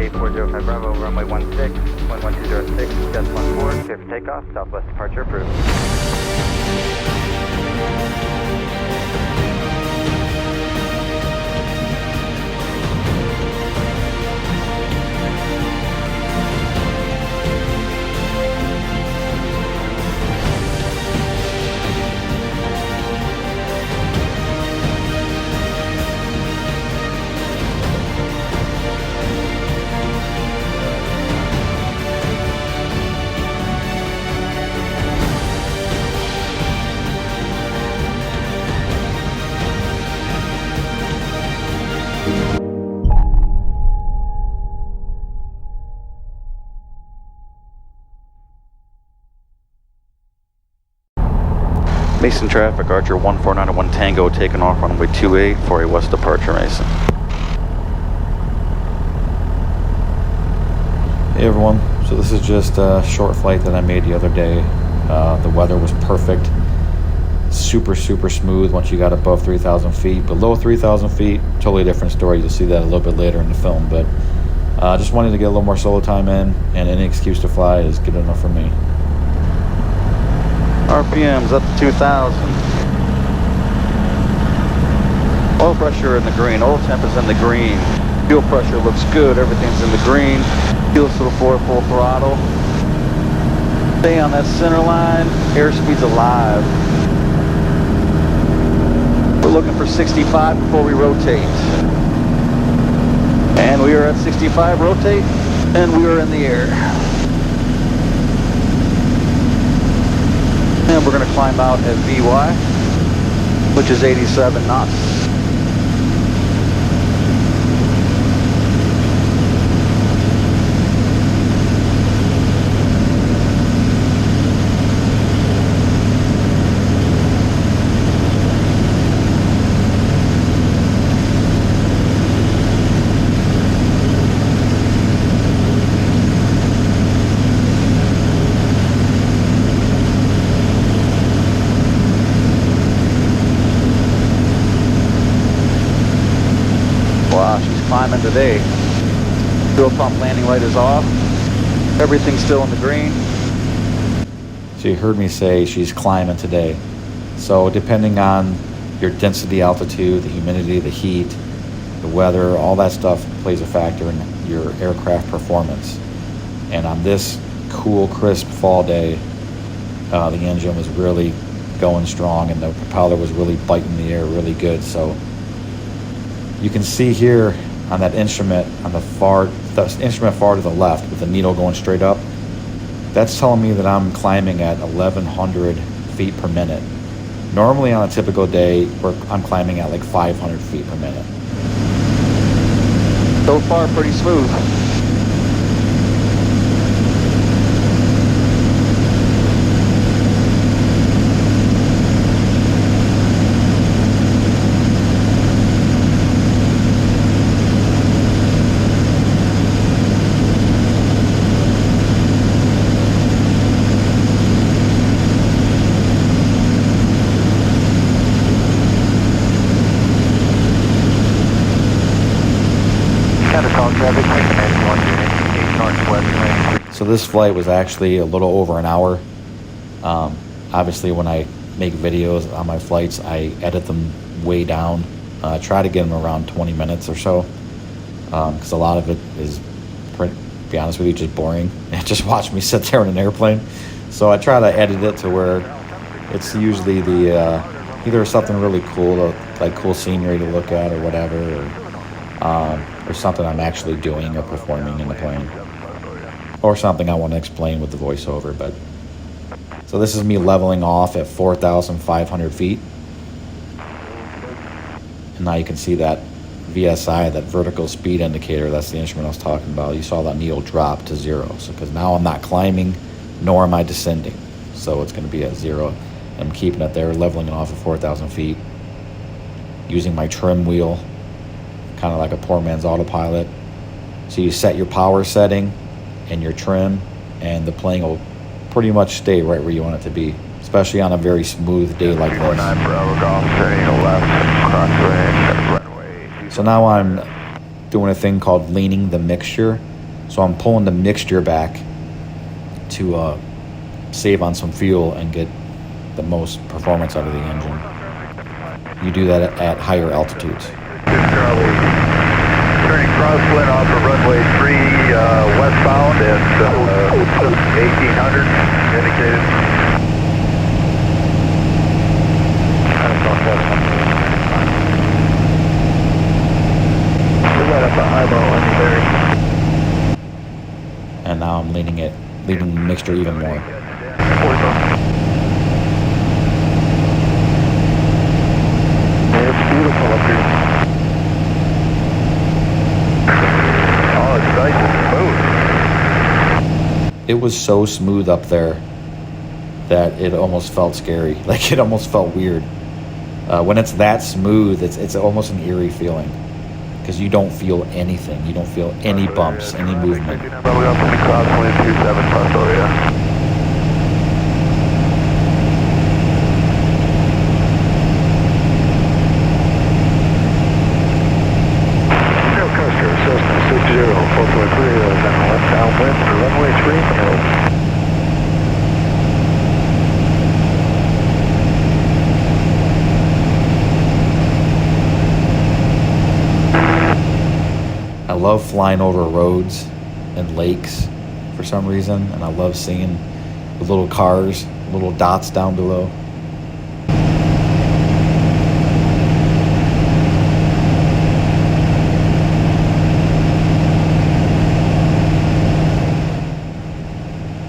8405 Bravo, runway 16, 11206, just 14, clear for takeoff, Southwest departure approved. Mason traffic, Archer 1491 Tango taking off runway 28 for a west departure, Mason. Hey everyone, so this is just a short flight that I made the other day. The weather was perfect, super smooth once you got above 3,000 feet. Below 3,000 feet, totally different story. You'll see that a little bit later in the film, but just wanted to get a little more solo time in, and any excuse to fly is good enough for me. RPM's up to 2,000. Oil pressure in the green, oil temp is in the green. Fuel pressure looks good, everything's in the green. Fuel's to the floor, full throttle. Stay on that center line, airspeed's alive. We're looking for 65 before we rotate. And we are at 65, rotate, and we are in the air. And we're going to climb out at VY, which is 87 knots. Wow, she's climbing today. Fuel pump landing light is off. Everything's still in the green. So you heard me say she's climbing today. So depending on your density, altitude, the humidity, the heat, the weather, all that stuff plays a factor in your aircraft performance. And on this cool, crisp fall day, the engine was really going strong and the propeller was really biting the air really good. So you can see here on that instrument on the instrument far to the left with the needle going straight up, that's telling me that I'm climbing at 1,100 feet per minute. Normally on a typical day, I'm climbing at like 500 feet per minute. So far, pretty smooth. So this flight was actually a little over an hour. Obviously when I make videos on my flights, I edit them way down. Try to get them around 20 minutes or so. Because a lot of it is, to be honest with you, just boring. Just watch me sit there in an airplane. So I try to edit it to where it's usually the either something really cool, like cool scenery to look at or whatever, or something I'm actually doing or performing in the plane, or something I want to explain with the voiceover. But so this is me leveling off at 4,500 feet, and now you can see that VSI, that vertical speed indicator. That's the instrument I was talking about. You saw that needle drop to 0. So because now I'm not climbing, nor am I descending, so it's going to be at 0. I'm keeping it there, leveling it off at 4,000 feet, using my trim wheel, kind of like a poor man's autopilot. So you set your power setting and your trim, and the plane will pretty much stay right where you want it to be, especially on a very smooth day like this. So now I'm doing a thing called leaning the mixture. So I'm pulling the mixture back to save on some fuel and get the most performance out of the engine. You do that at higher altitudes. Charlie, turning crosswind off of runway 3 westbound at 1800 indicated. We let up a highball on you there. And now I'm leading the mixture even more. It's beautiful up here. Oh, it's nice and smooth. It was so smooth up there that it almost felt scary. Like, it almost felt weird. When it's that smooth, it's almost an eerie feeling, because you don't feel anything. You don't feel any bumps, any movement. Probably up in the crosswind 27 plus, oh yeah. Coaster, Cessna 60, 443, left downwind for runway 3 from the I love flying over roads and lakes for some reason, and I love seeing the little cars, little dots down below.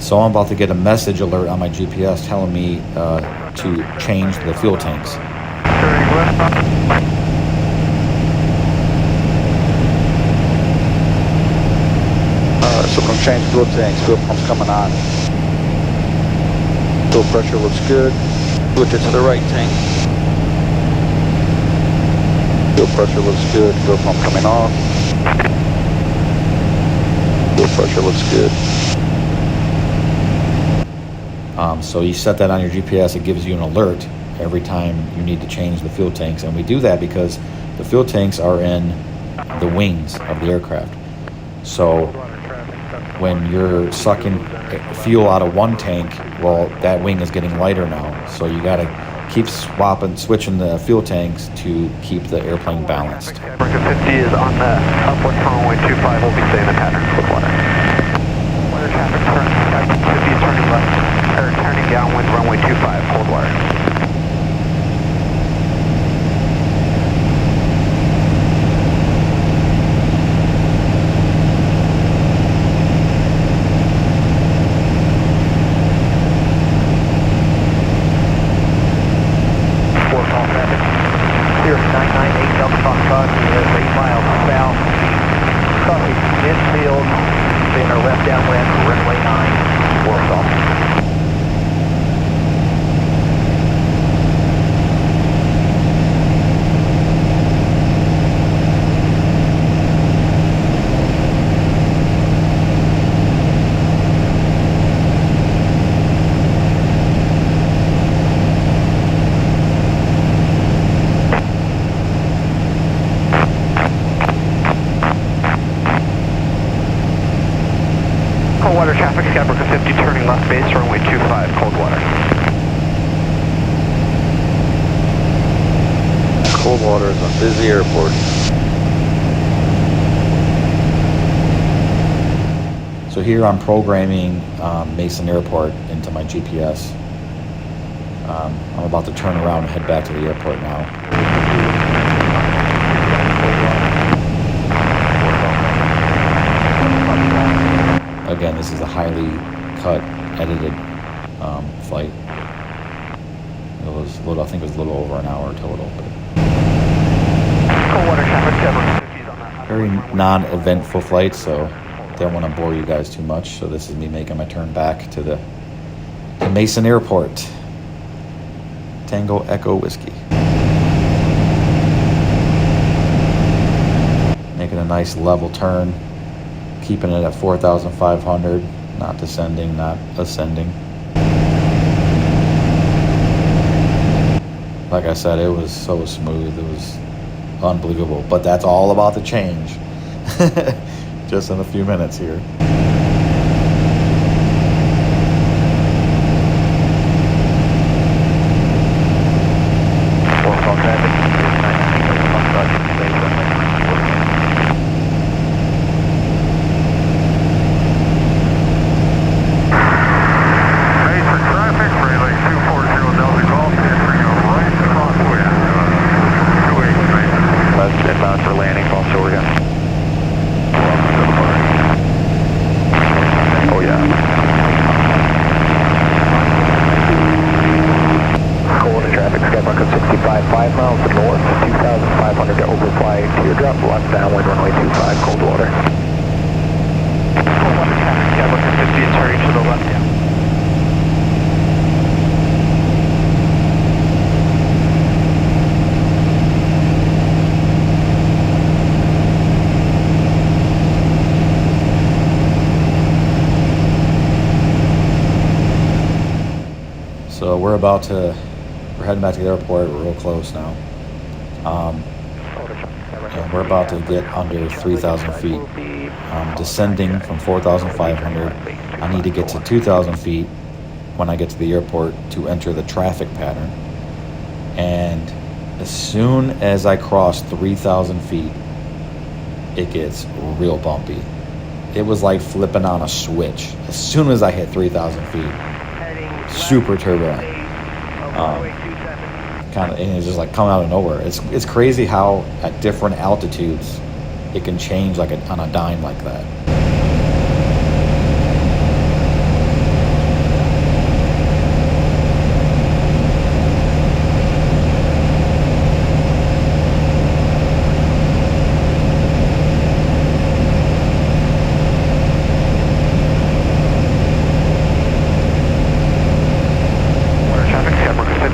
So I'm about to get a message alert on my GPS telling me to change the fuel tanks. turning westbound. So we're going to change fuel tanks. Fuel pump's coming on. Fuel pressure looks good. Switch it to the right tank. Fuel pressure looks good. Fuel pump coming off. Fuel pressure looks good. So you set that on your GPS, it gives you an alert every time you need to change the fuel tanks. And we do that because the fuel tanks are in the wings of the aircraft. So when you're sucking fuel out of one tank, well, that wing is getting lighter now. So you got to keep switching the fuel tanks to keep the airplane balanced. America 50 is on the upwind from runway 25. We'll be staying in pattern with water. Weather traffic turning 50 is turning left, or turning downwind runway 25, cold water. Here, 998 Delta Foxtrot, 8 miles south, copy, midfield, staying our left downwind, runway 9, Warsaw. Cold water traffic, Skybrooker 50 turning left base, runway 25, cold water. Coldwater is a busy airport. So here I'm programming Mason Airport into my GPS. I'm about to turn around and head back to the airport now. Again, this is a highly cut, edited flight. It was a little, I think it was a little over an hour total. But Cold water traffic, Skybrooker 50 is on that. very non-eventful flight, so don't want to bore you guys too much. So this is me making my turn back to the Mason Airport. Tango Echo Whiskey. Making a nice level turn, keeping it at 4,500, not descending, not ascending. Like I said, it was so smooth, it was unbelievable, but that's all about the change. just in a few minutes here. Inbound for landing, False Oregon. Oh yeah. Cold traffic, Skymarker 65, 5 miles north, 2,500 to overfly teardrop, left downwind, runway 25, Coldwater. Coldwater traffic, Skymarker 50 and turning to the left down. So we're heading back to the airport. We're real close now. And we're about to get under 3,000 feet. Descending from 4,500. I need to get to 2,000 feet when I get to the airport to enter the traffic pattern. And as soon as I cross 3,000 feet, it gets real bumpy. It was like flipping on a switch. As soon as I hit 3,000 feet, super turbulent. And it's just like coming out of nowhere. It's crazy how at different altitudes it can change like on a dime like that.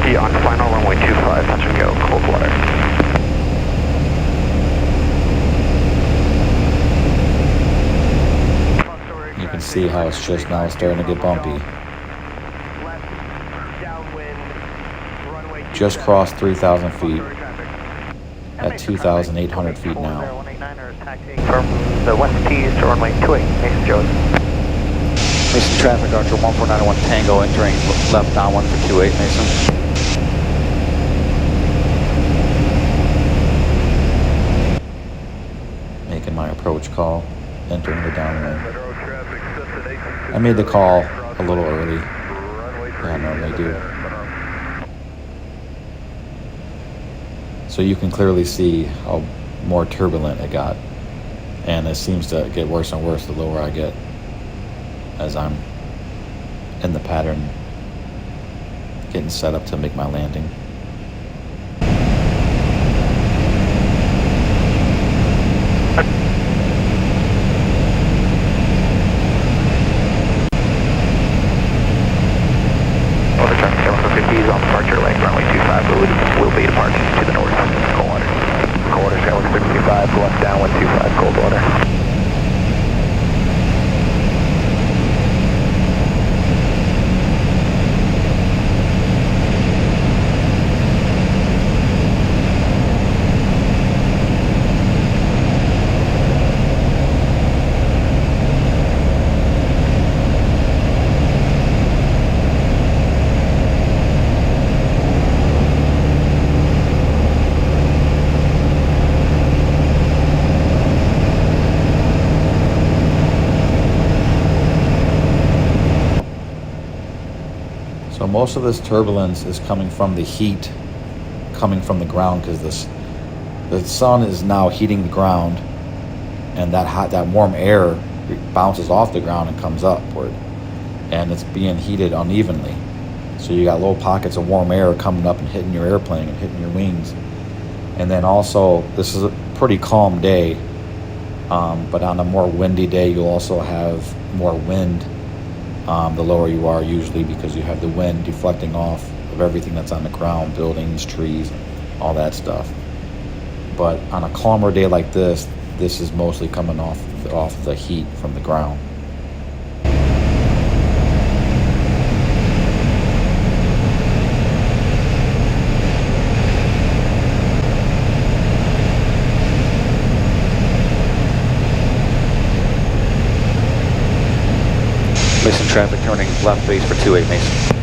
On final runway 25, touch and go, Coldwater. You can see how it's just now starting to get bumpy. Just crossed 3,000 feet at 2,800 feet now. From the west tees to runway 28, Mason Jones. Mason traffic, Archer 14901 Tango entering left downwind for 28, Mason. Making my approach call, entering the downwind. I made the call a little early than I normally do. So you can clearly see how more turbulent it got. And it seems to get worse and worse the lower I get as I'm in the pattern getting set up to make my landing. On departure lane, runway 25, will be departing to the north, Coldwater. Coldwater, Skywark 65, left downwind 25, Coldwater. So most of this turbulence is coming from the heat coming from the ground, because the sun is now heating the ground, and that warm air bounces off the ground and comes upward, and it's being heated unevenly. So you got little pockets of warm air coming up and hitting your airplane and hitting your wings. And then also, this is a pretty calm day, but on a more windy day, you'll also have more wind. The lower you are, usually, because you have the wind deflecting off of everything that's on the ground, buildings, trees, all that stuff. But on a calmer day like this is mostly coming off the heat from the ground. Mason traffic turning left base for 28 Mason.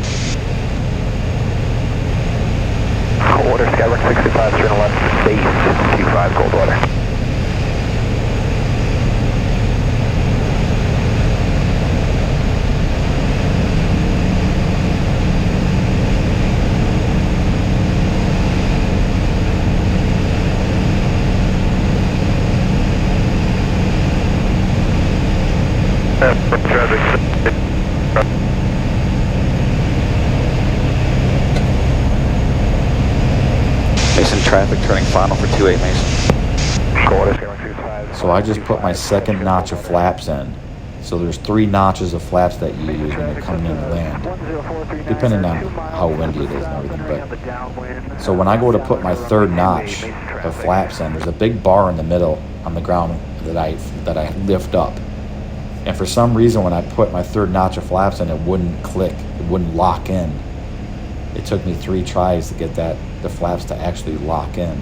Coldwater, Skywork 65, turn left, base 25, Coldwater. Mason traffic turning final for 28 Mason. So I just put my second notch of flaps in. So there's 3 notches of flaps that you use when you're coming in to land, depending on how windy it is and everything. But so when I go to put my 3rd notch of flaps in, there's a big bar in the middle on the ground that I lift up. And for some reason, when I put my 3rd notch of flaps in, it wouldn't click. It wouldn't lock in. It took me 3 tries to get the flaps to actually lock in.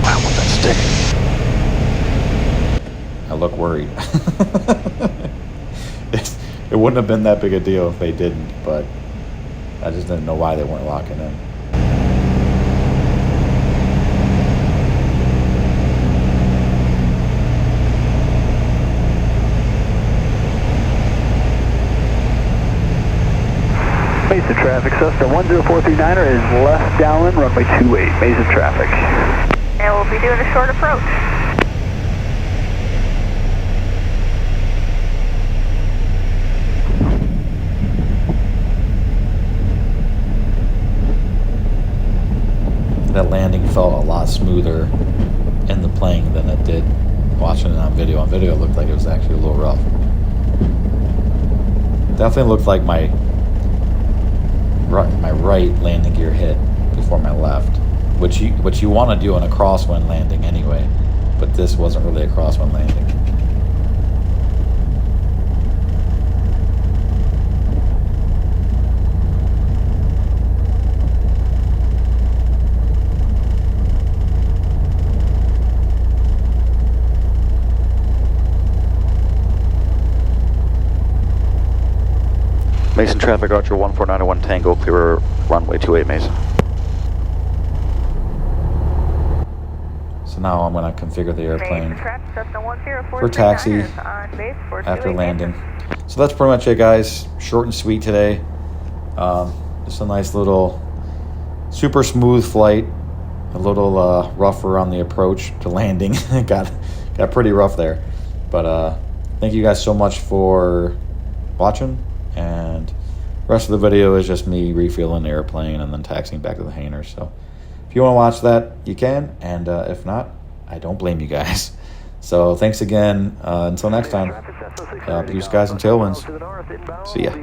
Wow, what's that stick? I look worried. It wouldn't have been that big a deal if they didn't, but I just didn't know why they weren't locking in. Mesa traffic, Cessna 10439er is left downwind, runway 28, Mesa traffic. And we'll be doing a short approach. That landing felt a lot smoother in the plane than it did watching it on video. On video, it looked like it was actually a little rough. Definitely looked like my right landing gear hit before my left, which you want to do on a crosswind landing anyway, but this wasn't really a crosswind landing. Mason traffic, Archer 14901 Tango, clear runway 28 Mason. So now I'm going to configure the airplane for taxi after landing. So that's pretty much it, guys. Short and sweet today. Just a nice little super smooth flight. A little rougher on the approach to landing. got pretty rough there. But thank you guys so much for watching. And the rest of the video is just me refueling the airplane and then taxiing back to the hangar. So if you want to watch that, you can. And if not, I don't blame you guys. So thanks again. Until next time, blue skies and tailwinds. See ya.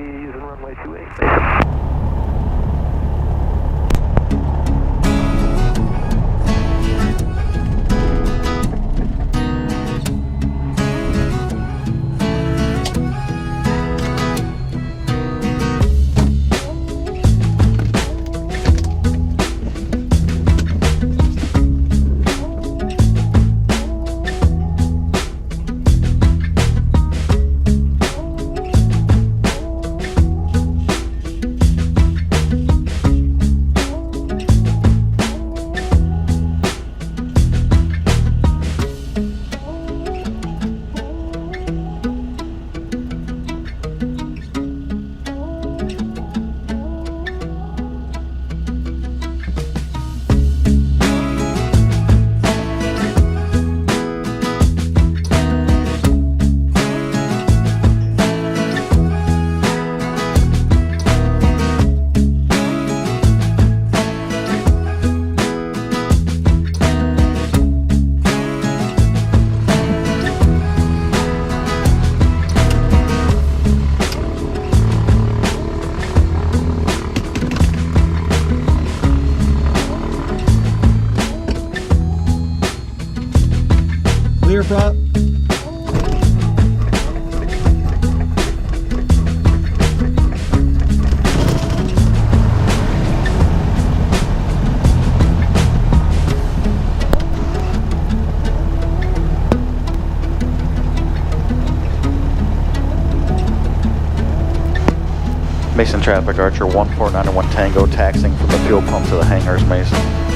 Clear prop. Mason traffic, Archer 14901 Tango, taxiing from the fuel pump to the hangars, Mason.